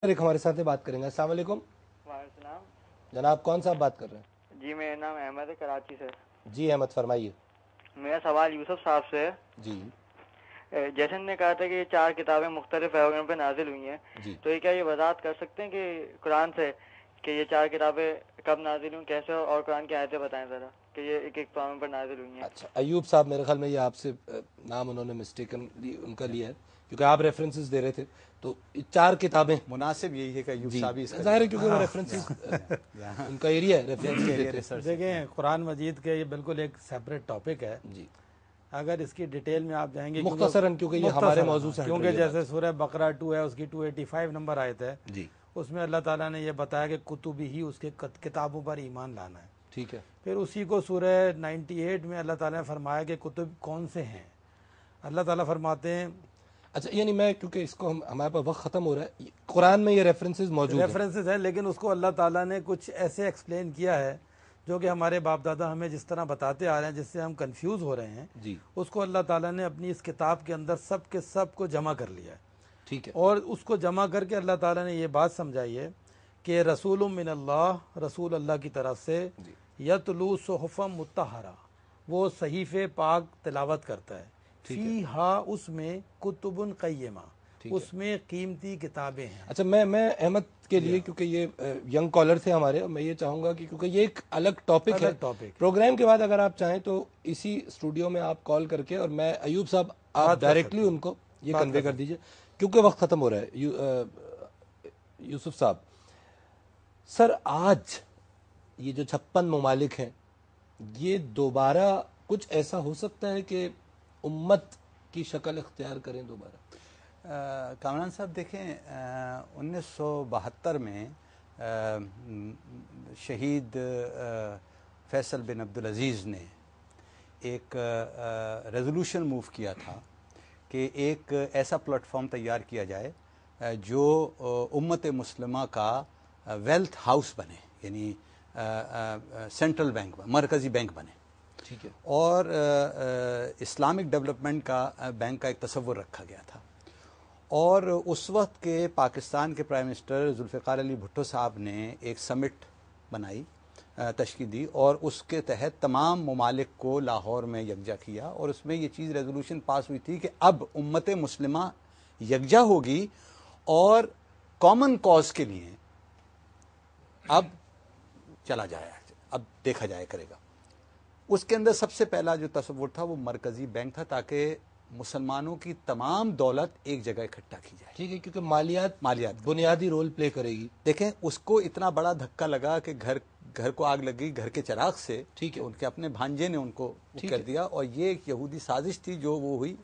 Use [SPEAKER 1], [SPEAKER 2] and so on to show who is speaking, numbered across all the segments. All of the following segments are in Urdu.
[SPEAKER 1] ایک ہمارے ساتھ بات کریں گے. السلام علیکم.
[SPEAKER 2] وعلیکم السلام.
[SPEAKER 1] جناب کون صاحب بات کر رہے ہیں؟
[SPEAKER 2] جی میرا نام احمد ہے, کراچی سے.
[SPEAKER 1] جی احمد فرمائیے.
[SPEAKER 2] میرا سوال یوسف صاحب سے ہے.
[SPEAKER 1] جی
[SPEAKER 2] جیسے نے کہا تھا کہ یہ 4 کتابیں مختلف پیغمبروں پہ نازل ہوئی ہیں,
[SPEAKER 1] جی
[SPEAKER 2] تو یہ کیا یہ وضاحت کر سکتے ہیں کہ قرآن سے کہ یہ 4 کتابیں کب نازل ہوئی, کیسے, اور قرآن کی آیتیں بتائیں ذرا کہ یہ ایک ایک پیغمبر پر نازل ہوئی ہیں.
[SPEAKER 1] اچھا ایوب صاحب, میرے خیال میں یہ آپ سے نام انہوں نے مسٹیکن ان کا لیا ہے کیونکہ آپ ریفرنسز دے رہے تھے. تو 4 کتابیں
[SPEAKER 3] مناسب یہی ہے کہ ایوب
[SPEAKER 1] جی
[SPEAKER 3] صاحب اس کا
[SPEAKER 1] ظاہر ہے کیونکہ وہ ریفرنسز ان کا ایریا ہے ریفرنس.
[SPEAKER 4] دیکھیں قرآن مجید کے یہ بالکل ایک سیپریٹ ٹاپک ہے.
[SPEAKER 1] جی
[SPEAKER 4] اگر اس کی ڈیٹیل میں آپ جائیں گے
[SPEAKER 1] مختصراً کیونکہ یہ ہمارے موضوع سے
[SPEAKER 4] کیونکہ جیسے سورہ بقرہ 2 ہے, اس کی 285 نمبر آیت ہے,
[SPEAKER 1] جی
[SPEAKER 4] اس میں اللہ تعالیٰ نے یہ بتایا کہ کتبی ہی اس کے کتابوں پر ایمان لانا ہے.
[SPEAKER 1] ٹھیک ہے.
[SPEAKER 4] پھر اسی کو سورہ 98 میں اللہ تعالیٰ نے فرمایا کہ کتب کون سے ہیں. اللہ تعالیٰ فرماتے ہیں,
[SPEAKER 1] اچھا یعنی میں کیونکہ اس کو ہمارے پاس وقت ختم ہو رہا ہے, قرآن میں یہ ریفرنسز موجود ہیں,
[SPEAKER 4] ریفرنسز ہیں, لیکن اس کو اللہ تعالیٰ نے کچھ ایسے ایکسپلین کیا ہے جو کہ ہمارے باپ دادا ہمیں جس طرح بتاتے آ رہے ہیں, جس سے ہم کنفیوز ہو رہے ہیں,
[SPEAKER 1] جی
[SPEAKER 4] اس کو اللہ تعالیٰ نے اپنی اس کتاب کے اندر سب کے سب کو جمع کر لیا ہے.
[SPEAKER 1] ٹھیک ہے.
[SPEAKER 4] اور اس کو جمع کر کے اللہ تعالیٰ نے یہ بات سمجھائی ہے کہ رسول من اللہ, رسول اللہ کی طرف سے, یتلو صحفا مطہرہ, وہ صحیفے پاک تلاوت کرتا ہے, فیہا, اس میں کتب قیمہ, اس میں قیمتی کتابیں ہیں.
[SPEAKER 1] اچھا میں احمد کے لیے, کیونکہ یہ ینگ کالر تھے ہمارے, میں یہ چاہوں گا کہ کیونکہ یہ ایک الگ ٹاپک ہے, پروگرام کے بعد اگر آپ چاہیں تو اسی اسٹوڈیو میں آپ کال کر کے, اور میں ایوب صاحب آپ ڈائریکٹلی ان کو یہ کنوے کر دیجئے کیونکہ وقت ختم ہو رہا ہے. یوسف صاحب سر, آج یہ جو 56 ممالک ہیں, یہ دوبارہ کچھ ایسا ہو سکتا ہے کہ امت کی شکل اختیار کریں دوبارہ؟
[SPEAKER 3] کامران صاحب دیکھیں, 1972 میں شہید فیصل بن عبدالعزیز نے ایک ریزولوشن موو کیا تھا کہ ایک ایسا پلیٹ فارم تیار کیا جائے جو امت مسلمہ کا ویلتھ ہاؤس بنے, یعنی سینٹرل بینک, مرکزی بینک بنے.
[SPEAKER 1] ٹھیک ہے.
[SPEAKER 3] اور اسلامک ڈیولپمنٹ کا بینک کا ایک تصور رکھا گیا تھا. اور اس وقت کے پاکستان کے پرائم منسٹر ذوالفقار علی بھٹو صاحب نے ایک سمٹ بنائی, تشکیل دی, اور اس کے تحت تمام ممالک کو لاہور میں یکجا کیا, اور اس میں یہ چیز ریزولوشن پاس ہوئی تھی کہ اب امت مسلمہ یکجا ہوگی اور کامن کاز کے لیے اب چلا جائے, اب دیکھا جائے کرے گا. اس کے اندر سب سے پہلا جو تصور تھا وہ مرکزی بینک تھا, تاکہ مسلمانوں کی تمام دولت ایک جگہ اکٹھا کی جائے.
[SPEAKER 1] ٹھیک ہے, کیونکہ مالیات بنیادی رول پلے کرے گی.
[SPEAKER 3] دیکھیں اس کو اتنا بڑا دھکا لگا کہ گھر کو آگ لگ گئی گھر کے چراغ سے.
[SPEAKER 1] ٹھیک ہے.
[SPEAKER 3] ان کے اپنے بھانجے نے ان کو کر دیا, اور یہ ایک یہودی سازش تھی جو وہ ہوئی.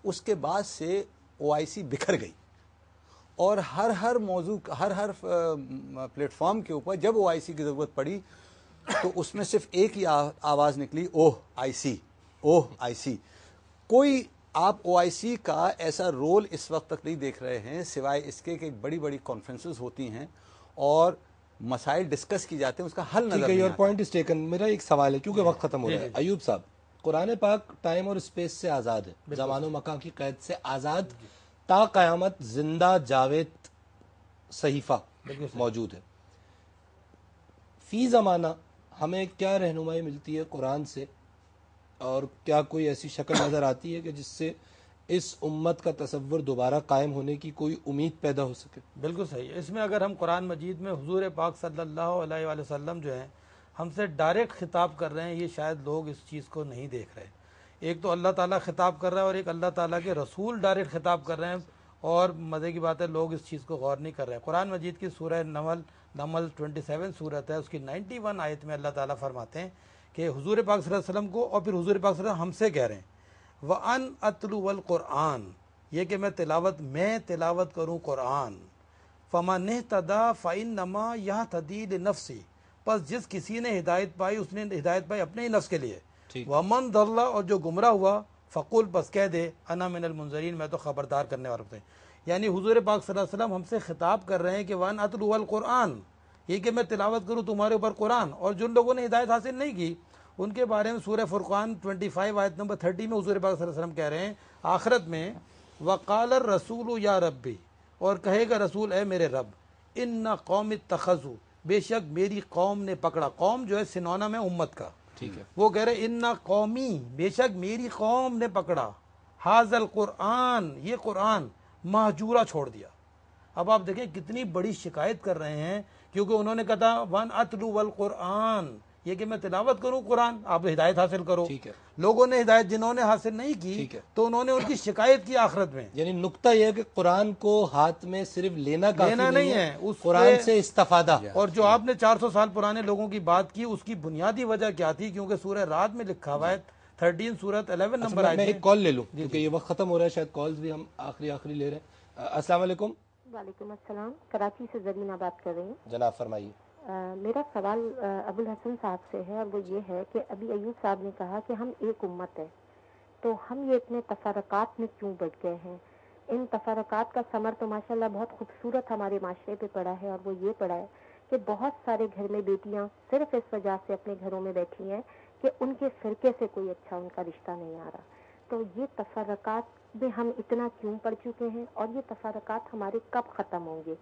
[SPEAKER 3] اس کے بعد سے OIC بکھر گئی, اور ہر موضوع, ہر پلیٹ فارم کے اوپر جب OIC کی ضرورت پڑی تو اس میں صرف ایک ہی آواز نکلی, اوہ آئی سی. کوئی آپ OIC کا ایسا رول اس وقت تک نہیں دیکھ رہے ہیں سوائے اس کے کہ بڑی بڑی کانفرنسز ہوتی ہیں اور مسائل ڈسکس کی جاتے ہیں, اس کا حل نظر نہیں آتا.
[SPEAKER 1] Point is taken. میرا ایک سوال ہے کیونکہ وقت ختم ہو رہا ہے. ایوب صاحب, قرآن پاک ٹائم اور اسپیس سے آزاد ہے, زمان و مکان کی قید سے آزاد, تا قیامت زندہ جاوید صحیفہ موجود ہے. فی زمانہ ہمیں کیا رہنمائی ملتی ہے قرآن سے, اور کیا کوئی ایسی شکل نظر آتی ہے کہ جس سے اس امت کا تصور دوبارہ قائم ہونے کی کوئی امید پیدا ہو سکے؟
[SPEAKER 4] بالکل صحیح ہے. اس میں اگر ہم قرآن مجید میں حضور پاک صلی اللہ علیہ وآلہ وسلم جو ہیں ہم سے ڈائریکٹ خطاب کر رہے ہیں, یہ شاید لوگ اس چیز کو نہیں دیکھ رہے. ایک تو اللہ تعالیٰ خطاب کر رہا ہے, اور ایک اللہ تعالیٰ کے رسول ڈائریکٹ خطاب کر رہے ہیں, اور مزے کی بات ہے لوگ اس چیز کو غور نہیں کر رہے. قرآن مجید کی سورہ نمل 27 سورت ہے, اس کی 91 آیت میں اللہ تعالیٰ فرماتے ہیں کہ حضور پاک صلی اللہ علیہ وسلم کو, اور پھر حضور پاک صلی اللہ علیہ وسلم ہم سے کہہ رہے ہیں وَأَنْ أَتْلُوَ الْقُرْآنَ, یہ کہ میں تلاوت کروں قرآن. فَمَنِ اهْتَدَىٰ فَإِنَّمَا يَهْتَدِي لِنَفْسِهِ, پس جس کسی نے ہدایت پائی اس نے ہدایت پائی اپنے ہی نفس کے لیے. وَمَنْ ضَلَّ, اور جو گمراہ ہوا, فَقُلْ, بس کہہ دے, أَنَا مِنَ الْمُنذَرِينَ, میں تو خبردار کرنے والوں سے. یعنی حضور پاک صلی اللہ علیہ وسلم ہم سے خطاب کر رہے ہیں کہ وَأَنْ أَتْلُوَ الْقُرْآنَ, یہ کہ میں تلاوت کروں تمہارے اوپر قرآن. اور جن لوگوں نے ہدایت حاصل نہیں کی ان کے بارے میں سورہ فرقان 25 آیت نمبر 30 میں حضور پاک صلی اللہ علیہ وسلم کہہ رہے ہیں آخرت میں وَقَالَ الرَّسُولُ یا ربی, اور کہے گا رسول اے میرے رب, ان قوم اتخذوا، بے شک میری قوم نے پکڑا، قوم جو ہے سنونم ہے امت کا،
[SPEAKER 1] ٹھیک ہے،
[SPEAKER 4] وہ کہہ رہے ان قومی، بے شک میری قوم نے پکڑا، حاض القرآن، یہ قرآن مہجورا چھوڑ دیا۔ اب آپ دیکھیں کتنی بڑی شکایت کر رہے ہیں، کیونکہ انہوں نے کہا تھا ون اتلو والقرآن، یہ کہ میں تلاوت کروں قرآن، آپ ہدایت حاصل کرو۔
[SPEAKER 1] ٹھیک ہے،
[SPEAKER 4] لوگوں نے ہدایت جنہوں نے حاصل نہیں کی
[SPEAKER 1] ٹھیک ہے،
[SPEAKER 4] تو انہوں نے ان کی شکایت کی آخرت میں۔
[SPEAKER 1] یعنی نقطہ یہ ہے کہ قرآن کو ہاتھ میں صرف لینا کافی نہیں ہے،
[SPEAKER 4] اس
[SPEAKER 1] قرآن
[SPEAKER 4] پہ-
[SPEAKER 1] سے استفادہ۔
[SPEAKER 4] اور جو آپ نے 400 سال پرانے لوگوں کی بات کی، اس کی بنیادی وجہ کیا تھی؟ کیونکہ سورہ رات میں لکھا ہوا ہے 13 سورت 11 نمبر آئے
[SPEAKER 1] میں
[SPEAKER 4] تھے۔
[SPEAKER 1] ایک کال لے لوں کیونکہ یہ وقت ختم ہو رہا ہے، شاید کالز بھی ہم آخری لے رہے ہیں۔ السلام علیکم۔
[SPEAKER 5] وعلیکم السلام، کراچی سے زرینہ بات کر رہی ہوں۔
[SPEAKER 1] جناب فرمائیے۔
[SPEAKER 5] میرا سوال ابوالحسن صاحب سے ہے، اور وہ یہ ہے کہ ابھی ایوب صاحب نے کہا کہ ہم ایک امت ہے، تو ہم یہ اتنے تفرقات میں کیوں بٹ گئے ہیں؟ ان تفرقات کا ثمر تو ماشاءاللہ بہت خوبصورت ہمارے معاشرے پہ پڑا ہے، اور وہ یہ پڑا ہے کہ بہت سارے گھر میں بیٹیاں صرف اس وجہ سے اپنے گھروں میں بیٹھی ہیں کہ ان کے فرقے سے کوئی اچھا ان کا رشتہ نہیں آ رہا۔ تو یہ تفرقات میں ہم اتنا کیوں پڑ چکے ہیں، اور یہ تفرقات ہمارے کب ختم ہوں گے؟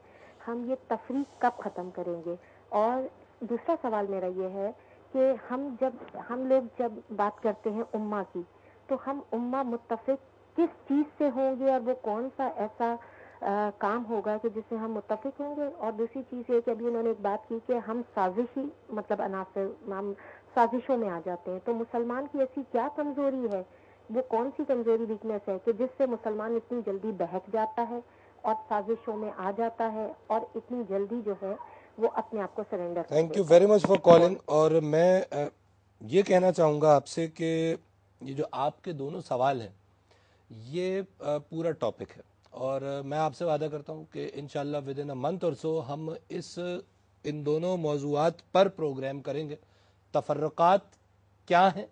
[SPEAKER 5] ہم یہ تفریق کب ختم کریں گے؟ اور دوسرا سوال میرا یہ ہے کہ ہم لوگ جب بات کرتے ہیں امہ کی، تو ہم امہ متفق کس چیز سے ہوں گے، اور وہ کون سا ایسا کام ہوگا کہ جس سے ہم متفق ہوں گے؟ اور دوسری چیز یہ کہ ابھی انہوں نے ایک بات کی کہ ہم سازشی عناصر، ہم سازشوں میں آ جاتے ہیں، تو مسلمان کی ایسی کیا کمزوری ہے، وہ کون سی کمزوری ویکنیس ہے کہ جس سے مسلمان اتنی جلدی بہک جاتا ہے اور سازشوں میں آ جاتا ہے، اور اتنی جلدی جو ہے وہ اپنے آپ کو سرنڈر کر
[SPEAKER 1] تھینک یو
[SPEAKER 5] دیتا ہے؟
[SPEAKER 1] Very much for calling. اور میں یہ کہنا چاہوں گا آپ سے کہ یہ جو آپ کے دونوں سوال ہیں یہ پورا ٹاپک ہے، اور میں آپ سے وعدہ کرتا ہوں کہ انشاءاللہ ود ان اے منتھ اور سو ہم ان دونوں موضوعات پر پروگرام کریں گے۔ تفرقات کیا ہیں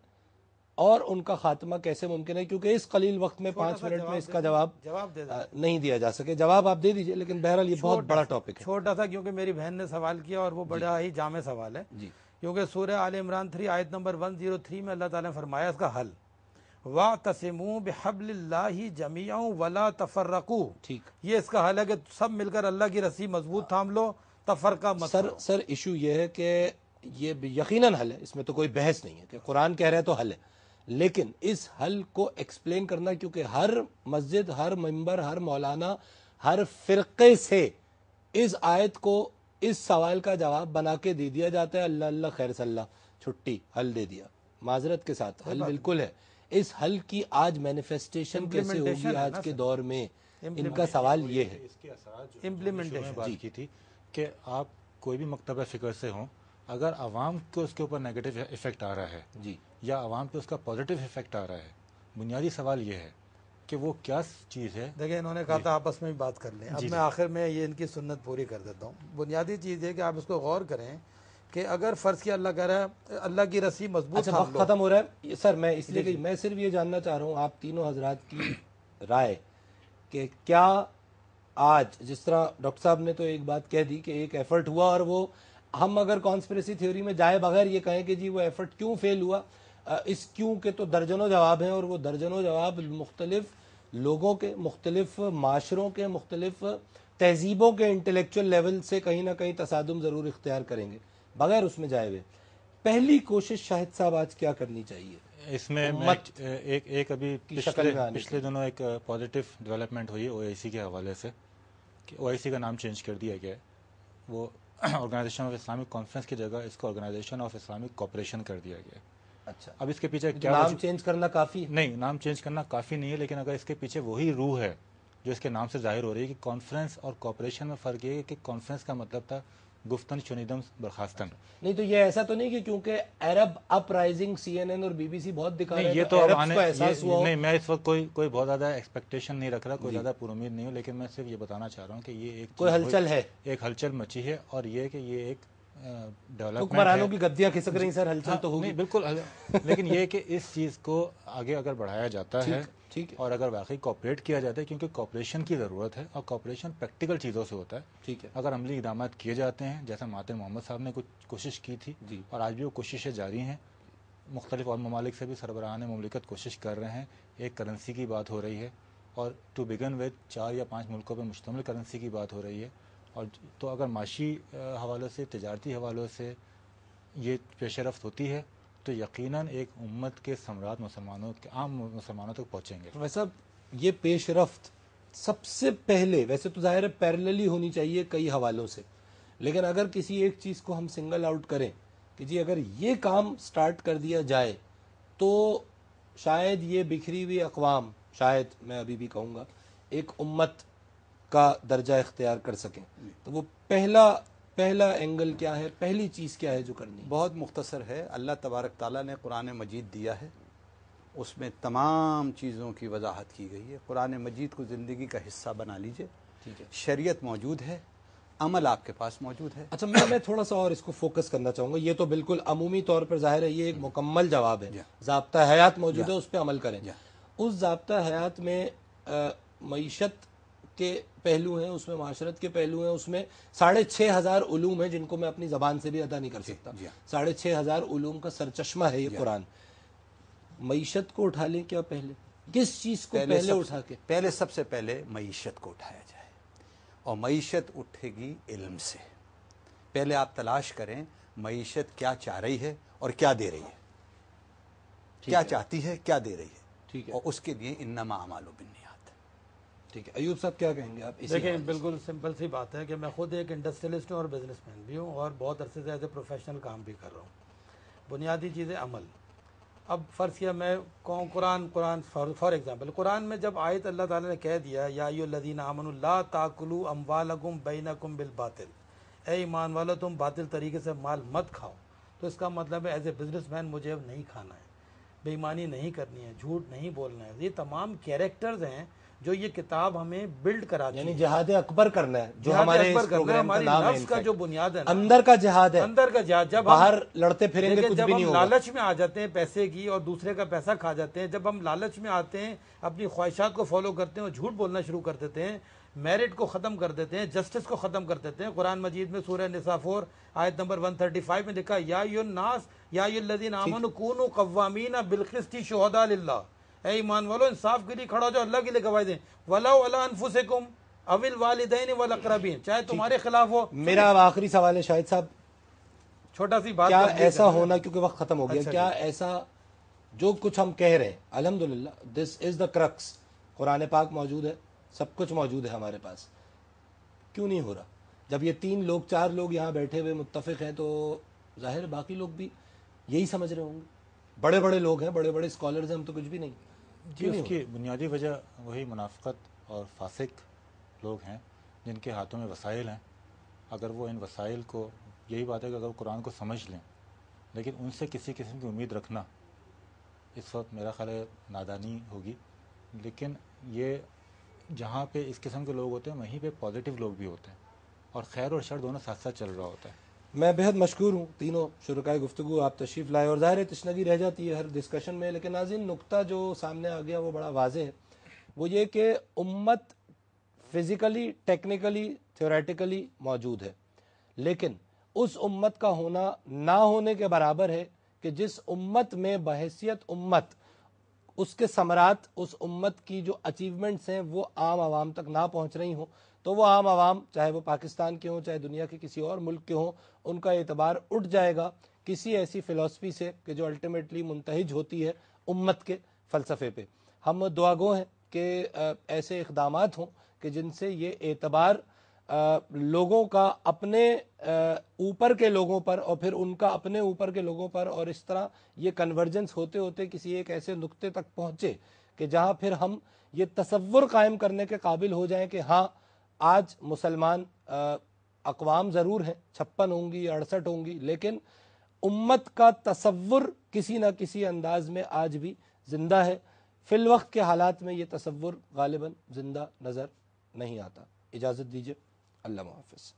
[SPEAKER 1] اور ان کا خاتمہ کیسے ممکن ہے، کیونکہ اس قلیل وقت میں 5 منٹ میں اس کا جواب نہیں دیا جا سکے۔ جواب آپ دے دیجئے، لیکن بہرحال یہ بہت بڑا ٹاپک ہے۔
[SPEAKER 4] چھوٹا سا، کیونکہ میری بہن نے سوال کیا اور وہ بڑا ہی جامع سوال ہے،
[SPEAKER 1] جی،
[SPEAKER 4] کیونکہ سورہ آل عمران 3 آیت نمبر 103 میں اللہ تعالیٰ نے فرمایا اس کا حل، وَاعْتَصِمُوا بِحَبْلِ اللَّهِ جَمِيعًا وَلَا تَفَرَّقُوا،
[SPEAKER 1] ٹھیک۔
[SPEAKER 4] یہ اس کا حل ہے کہ سب مل کر اللہ کی رسی مضبوط تھام لو، تفرقہ مت کرو۔
[SPEAKER 1] سر ایشو یہ ہے کہ یہ یقیناً حل ہے، اس میں تو کوئی بحث نہیں ہے کہ قرآن کہہ رہا ہے تو حل ہے، لیکن اس حل کو ایکسپلین کرنا، کیونکہ ہر مسجد، ہر ممبر، ہر مولانا، ہر فرقے سے اس آیت کو اس سوال کا جواب بنا کے دے دیا جاتا ہے، اللہ اللہ خیر صلی اللہ، چھٹی، حل دے دیا۔ معذرت کے ساتھ حل بالکل ہے، اس حل کی آج مینیفیسٹیشن کیسے ہوگی آج کے دور میں، ان کا سوال یہ ہے۔
[SPEAKER 6] اس کے اثرات جو
[SPEAKER 4] امپلیمنٹیشن
[SPEAKER 6] بات کی تھی کہ آپ کوئی بھی مکتبہ فکر سے ہوں، اگر عوام کو اس کے اوپر نیگیٹو ایفیکٹ آ رہا ہے
[SPEAKER 1] جی،
[SPEAKER 6] یا عوام پہ اس کا پازیٹیو ایفیکٹ آ رہا ہے، بنیادی سوال یہ ہے کہ وہ کیا چیز ہے۔
[SPEAKER 4] دیکھیں انہوں نے کہا تھا آپس میں بھی بات کر لیں، اب میں آخر میں یہ ان کی سنت پوری کر دیتا ہوں۔ بنیادی چیز ہے کہ آپ اس کو غور کریں کہ اگر فرض کیا اللہ کہہ رہا ہے اللہ کی رسی مضبوط
[SPEAKER 1] اچھا
[SPEAKER 4] تھام
[SPEAKER 1] وقت
[SPEAKER 4] لو،
[SPEAKER 1] ختم ہو رہا ہے سر، میں اس لیے کہ میں صرف یہ جاننا چاہ رہا ہوں آپ تینوں حضرات کی رائے کہ کیا آج جس طرح ڈاکٹر صاحب نے تو ایک بات کہہ دی کہ ایک ایفرٹ ہوا، اور وہ ہم اگر کانسپریسی تھیوری میں جائے بغیر یہ کہیں کہ جی وہ ایفرٹ کیوں فیل ہوا، اس کیوں کے تو درجنوں جواب ہیں، اور وہ درجنوں جواب مختلف لوگوں کے، مختلف معاشروں کے، مختلف تہذیبوں کے انٹلیکچوئل لیول سے کہیں نہ کہیں تصادم ضرور اختیار کریں گے بغیر اس میں جائے ہوئے۔ پہلی کوشش شاہد صاحب آج کیا کرنی چاہیے
[SPEAKER 6] اس میں
[SPEAKER 1] امت
[SPEAKER 6] ایک ابھی
[SPEAKER 1] کی شکل میں آنے
[SPEAKER 6] پچھلے دنوں ایک پازیٹیو ڈیولپمنٹ ہوئی او آئی سی کے حوالے سے کہ او آئی سی کا نام چینج کر دیا گیا ہے، وہ آرگنائزیشن آف اسلامک کانفرنس کی جگہ اس کو آرگنائزیشن آف اسلامک کوآپریشن کر دیا گیا ہے۔
[SPEAKER 1] اچھا،
[SPEAKER 6] اب اس کے پیچھے کیا
[SPEAKER 1] نام چینج کرنا کافی
[SPEAKER 6] نہیں، نام چینج کرنا کافی نہیں ہے، لیکن اگر اس کے پیچھے وہی روح ہے جو اس کے نام سے ظاہر ہو رہی ہے کہ کانفرنس اور کوآپریشن میں فرق یہ ہے کہ کانفرنس کا مطلب تھا گفتن چنیدم برخاستن،
[SPEAKER 1] نہیں تو یہ ایسا تو نہیں کہ کیونکہ عرب اپ رائزنگ سی این این اور بی بی سی بہت دکھا رہے
[SPEAKER 6] نہیں،
[SPEAKER 1] ہیں
[SPEAKER 6] یہ
[SPEAKER 1] تو
[SPEAKER 6] تو
[SPEAKER 1] عربز کو احساس ہوا ہو؟
[SPEAKER 6] نہیں، میں اس وقت کوئی بہت زیادہ ایکسپیکٹیشن نہیں رکھ رہا، کوئی زیادہ پر امید نہیں ہوں، لیکن میں صرف یہ بتانا چاہ رہا ہوں کہ یہ ایک
[SPEAKER 1] کوئی ہلچل ہے،
[SPEAKER 6] ایک ہلچل مچی ہے، اور یہ کہ یہ ایک ڈیولپمنٹ
[SPEAKER 1] حکمرانوں کی گدیاں کھسک رہی سر، ہلچل تو ہوگی
[SPEAKER 6] نہیں بالکل، لیکن یہ کہ اس چیز کو آگے اگر بڑھایا جاتا ہے
[SPEAKER 1] ٹھیک ہے،
[SPEAKER 6] اور اگر واقعی کوآپریٹ کیا جاتا ہے، کیونکہ کوآپریشن کی ضرورت ہے اور کوآپریشن پریکٹیکل چیزوں سے ہوتا ہے،
[SPEAKER 1] ٹھیک ہے،
[SPEAKER 6] اگر عملی اقدامات کیے جاتے ہیں جیسا مہاتما محمد صاحب نے کچھ کوشش کی تھی
[SPEAKER 1] جی،
[SPEAKER 6] اور آج بھی وہ کوششیں جاری ہیں، مختلف اور ممالک سے بھی سربراہان مملکت کوشش کر رہے ہیں، ایک کرنسی کی بات ہو رہی ہے اور ٹو بگن وتھ 4 یا 5 ملکوں پہ مشتمل کرنسی کی بات ہو رہی ہے، اور تو اگر معاشی حوالوں سے، تجارتی حوالوں سے یہ پیش رفت ہوتی ہے تو یقیناً ایک امت کے ثمرات مسلمانوں کے، عام مسلمانوں تک پہنچیں گے.
[SPEAKER 1] ویسا یہ پیش رفت سب سے پہلے ویسے تو ظاہر ہے پیرللی ہونی چاہیے کئی حوالوں سے، لیکن اگر کسی ایک چیز کو ہم سنگل آؤٹ کریں کہ جی اگر یہ کام سٹارٹ کر دیا جائے تو شاید یہ بکھری ہوئی اقوام، شاید میں ابھی بھی کہوں گا، ایک امت کا درجہ اختیار کر سکیں. تو وہ پہلا اینگل کیا ہے، پہلی چیز کیا ہے جو کرنی ہے؟
[SPEAKER 3] بہت مختصر ہے. اللہ تبارک تعالیٰ نے قرآن مجید دیا ہے، اس میں تمام چیزوں کی وضاحت کی گئی ہے. قرآن مجید کو زندگی کا حصہ بنا لیجئے.
[SPEAKER 1] ٹھیک ہے،
[SPEAKER 3] شریعت موجود ہے، عمل آپ کے پاس موجود ہے.
[SPEAKER 1] اچھا میں تھوڑا سا اور اس کو فوکس کرنا چاہوں گا. یہ تو بالکل عمومی طور پر ظاہر ہے، یہ ایک مکمل جواب ہے. ضابطہ حیات موجود ہے، اس پہ عمل کریں. اس ضابطہ حیات میں معیشت کے پہلو ہیں، اس میں معاشرت کے پہلو ہیں، اس میں 6,500 علوم ہیں جن کو میں اپنی زبان سے بھی ادا نہیں کر سکتا. 6,500 علوم کا سرچشمہ ہے یہ قرآن. معیشت کو اٹھا لیں کیا پہلے؟ کس چیز کو پہلے اٹھا کے؟
[SPEAKER 3] پہلے سب سے پہلے معیشت کو اٹھایا جائے، اور معیشت اٹھے گی علم سے. پہلے آپ تلاش کریں معیشت کیا چاہ رہی ہے اور کیا دے رہی ہے، کیا چاہتی ہے، کیا دے رہی ہے.
[SPEAKER 1] ٹھیک ہے،
[SPEAKER 3] اور اس کے لیے انما اعمال بالنیات.
[SPEAKER 1] ٹھیک ہے. ایوب صاحب کیا کہیں گے آپ؟
[SPEAKER 4] دیکھیں بالکل سمپل سی بات ہے کہ میں خود ایک انڈسٹریلسٹ ہوں اور بزنس مین بھی ہوں، اور بہت عرصے سے ایز اے پروفیشنل کام بھی کر رہا ہوں. بنیادی چیزیں عمل. اب فرض کیا میں کہوں قرآن فار ایگزامپل، قرآن میں جب آیت اللہ تعالیٰ نے کہہ دیا یا ایھا الذین آمنوا لا تاکلوا اموالکم بینکم بالباطل، اے ایمان والو تم باطل طریقے سے مال مت کھاؤ، تو اس کا مطلب ہے ایز اے بزنس مین مجھے اب نہیں کھانا ہے، بے ایمانی نہیں کرنی ہے، جھوٹ نہیں بولنا ہے. یہ تمام کیریکٹرز ہیں جو یہ کتاب ہمیں بلڈ کراتی ہے.
[SPEAKER 1] یعنی جہاد اکبر کرنا ہے جو ہمارے اس پروگرام کا نام ہے.
[SPEAKER 4] نفس کا جو بنیاد ہے،
[SPEAKER 1] اندر کا جہاد ہے،
[SPEAKER 4] اندر کا جہاد. جب
[SPEAKER 1] باہر لڑتے پھریں گے کچھ بھی نہیں
[SPEAKER 4] جب ہم
[SPEAKER 1] ہوگا.
[SPEAKER 4] لالچ میں آ جاتے ہیں پیسے کی اور دوسرے کا پیسہ کھا جاتے ہیں، جب ہم لالچ میں آتے ہیں، اپنی خواہشات کو فالو کرتے ہیں اور جھوٹ بولنا شروع کر دیتے ہیں، میرٹ کو ختم کر دیتے ہیں، جسٹس کو ختم کر دیتے ہیں. قرآن مجید میں سورہ نساء 4 آیت نمبر 135 میں لکھا یا ایھا الناس یا ایھا الذین آمنوا کونوا قوامین بالقسط شہداء للہ، اے ایمان والو انصاف کے لیے کھڑا ہو جاؤ، اللہ کے لیے گواہی دیں. وَلَوْ عَلَىٰ أَنفُسِكُمْ أَوِ الْوَالِدَيْنِ وَالْأَقْرَبِينَ، چاہے تمہارے خلاف ہو.
[SPEAKER 1] میرا اب آخری سوال ہے شاہد صاحب،
[SPEAKER 4] چھوٹا سی بات
[SPEAKER 1] کیا ایسا ہونا، کیونکہ وقت ختم ہو گیا، کیا ایسا جو کچھ ہم کہہ رہے ہیں الحمدللہ دس از دا کرکس، قرآن پاک موجود ہے، سب کچھ موجود ہے ہمارے پاس، کیوں نہیں ہو رہا؟ جب یہ 3 لوگ 4 لوگ یہاں بیٹھے ہوئے متفق ہیں تو ظاہر باقی لوگ بھی یہی سمجھ رہے ہوں گے. بڑے بڑے لوگ ہیں، بڑے بڑے اسکالرز ہیں، ہم تو کچھ بھی نہیں.
[SPEAKER 6] جی اس کی بنیادی وجہ وہی منافقت اور فاسق لوگ ہیں جن کے ہاتھوں میں وسائل ہیں. اگر وہ ان وسائل کو، یہی بات ہے کہ اگر قرآن کو سمجھ لیں لیکن ان سے کسی قسم کی امید رکھنا اس وقت میرا خیال ہے نادانی ہوگی. لیکن یہ جہاں پہ اس قسم کے لوگ ہوتے ہیں وہیں پہ پازیٹیو لوگ بھی ہوتے ہیں، اور خیر اور شر دونوں ساتھ ساتھ چل رہا ہوتا ہے.
[SPEAKER 1] میں بہت مشکور ہوں تینوں شرکائے گفتگو، آپ تشریف لائے، اور ظاہر ہے تشنگی رہ جاتی ہے ہر ڈسکشن میں، لیکن ناظرین نقطہ جو سامنے آ گیا وہ بڑا واضح ہے. وہ یہ کہ امت فزیکلی، ٹیکنیکلی، تھیوریٹیکلی موجود ہے، لیکن اس امت کا ہونا نہ ہونے کے برابر ہے کہ جس امت میں بحیثیت امت اس کے ثمرات، اس امت کی جو اچیومنٹس ہیں وہ عام عوام تک نہ پہنچ رہی ہوں، تو وہ عام عوام چاہے وہ پاکستان کے ہوں چاہے دنیا کے کسی اور ملک کے ہوں، ان کا اعتبار اٹھ جائے گا کسی ایسی فلسفی سے کہ جو الٹیمیٹلی منتہج ہوتی ہے امت کے فلسفے پہ. ہم دعا گو ہیں کہ ایسے اقدامات ہوں کہ جن سے یہ اعتبار لوگوں کا اپنے اوپر کے لوگوں پر اور پھر ان کا اپنے اوپر کے لوگوں پر، اور اس طرح یہ کنورجنس ہوتے ہوتے کسی ایک ایسے نقطے تک پہنچے کہ جہاں پھر ہم یہ تصور قائم کرنے کے قابل ہو جائیں کہ ہاں آج مسلمان اقوام ضرور ہیں، 56 ہوں گی یا 68 ہوں گی، لیکن امت کا تصور کسی نہ کسی انداز میں آج بھی زندہ ہے. فی الوقت کے حالات میں یہ تصور غالباً زندہ نظر نہیں آتا. اجازت دیجیے، اللہ حافظ.